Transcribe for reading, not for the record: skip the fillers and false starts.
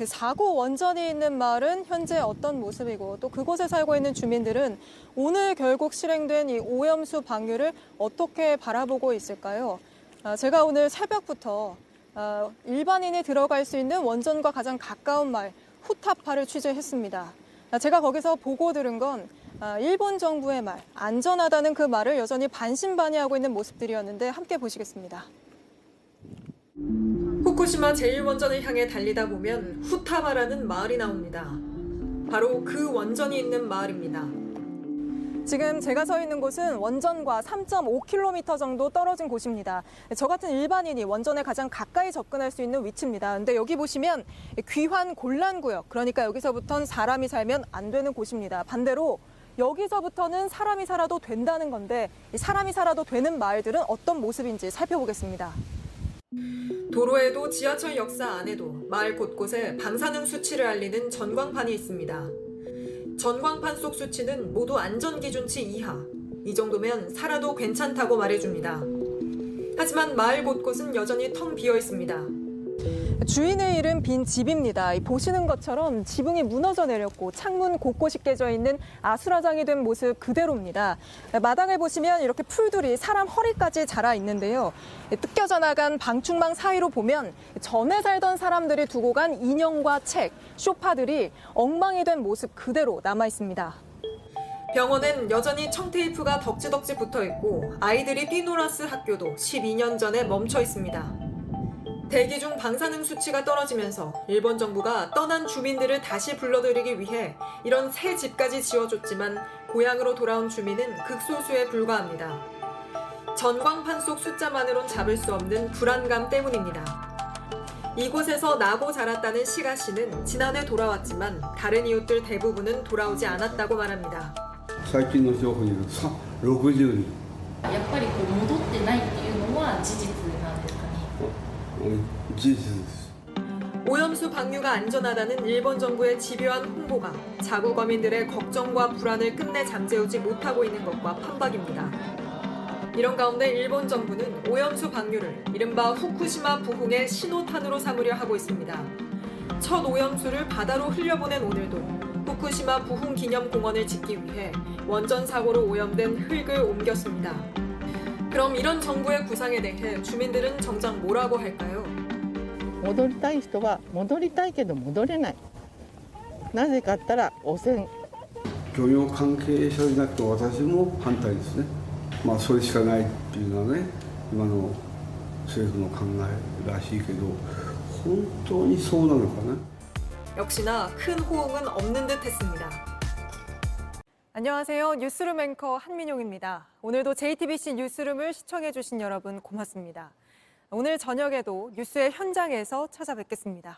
그 4구 원전이 있는 마을은 현재 어떤 모습이고 또 그곳에 살고 있는 주민들은 오늘 결국 실행된 이 오염수 방류를 어떻게 바라보고 있을까요? 제가 오늘 새벽부터 일반인이 들어갈 수 있는 원전과 가장 가까운 마을 후타파를 취재했습니다. 제가 거기서 보고 들은 건 일본 정부의 말, 안전하다는 그 말을 여전히 반신반의하고 있는 모습들이었는데 함께 보시겠습니다. 후쿠시마 제1원전을 향해 달리다 보면 후타바라는 마을이 나옵니다. 바로 그 원전이 있는 마을입니다. 지금 제가 서 있는 곳은 원전과 3.5km 정도 떨어진 곳입니다. 저 같은 일반인이 원전에 가장 가까이 접근할 수 있는 위치입니다. 근데 여기 보시면 귀환 곤란구역, 그러니까 여기서부터는 사람이 살면 안 되는 곳입니다. 반대로 여기서부터는 사람이 살아도 된다는 건데 이 사람이 살아도 되는 마을들은 어떤 모습인지 살펴보겠습니다. 도로에도 지하철 역사 안에도 마을 곳곳에 방사능 수치를 알리는 전광판이 있습니다. 전광판 속 수치는 모두 안전기준치 이하. 이 정도면 살아도 괜찮다고 말해줍니다. 하지만 마을 곳곳은 여전히 텅 비어 있습니다. 주인을 잃은 빈 집입니다. 보시는 것처럼 지붕이 무너져 내렸고 창문 곳곳이 깨져 있는 아수라장이 된 모습 그대로입니다. 마당을 보시면 이렇게 풀들이 사람 허리까지 자라 있는데요. 뜯겨져 나간 방충망 사이로 보면 전에 살던 사람들이 두고 간 인형과 책, 소파들이 엉망이 된 모습 그대로 남아 있습니다. 병원엔 여전히 청테이프가 덕지덕지 붙어 있고 아이들이 뛰놀았을 학교도 12년 전에 멈춰 있습니다. 대기 중 방사능 수치가 떨어지면서 일본 정부가 떠난 주민들을 다시 불러들이기 위해 이런 새 집까지 지어줬지만 고향으로 돌아온 주민은 극소수에 불과합니다. 전광판 속 숫자만으론 잡을 수 없는 불안감 때문입니다. 이곳에서 나고 자랐다는 시가 씨는 지난해 돌아왔지만 다른 이웃들 대부분은 돌아오지 않았다고 말합니다. 最近の情報によると60人。やっぱり戻ってないっていうのは事実なんですかね。事実です。 오염수 방류가 안전하다는 일본 정부의 집요한 홍보가 자국 어민들의 걱정과 불안을 끝내 잠재우지 못하고 있는 것과 판박입니다. 이런 가운데 일본 정부는 오염수 방류를 이른바 후쿠시마 부흥의 신호탄으로 삼으려 하고 있습니다. 첫 오염수를 바다로 흘려보낸 오늘도 후쿠시마 부흥 기념공원을 짓기 위해 원전 사고로 오염된 흙을 옮겼습니다. 그럼 이런 정부의 구상에 대해 주민들은 정작 뭐라고 할까요? 戻りたい人は戻りたいけど戻れない。なぜかったら汚染。漁業関係者になって私も反対ですね。それしかないっていうのはね、今の政府の考えらしいけど、本当にそうなのかな? 역시나 큰 호응은 없는 듯 했습니다. 안녕하세요. 뉴스룸 앵커 한민용입니다. 오늘도 JTBC 뉴스룸을 시청해주신 여러분 고맙습니다. 오늘 저녁에도 뉴스의 현장에서 찾아뵙겠습니다.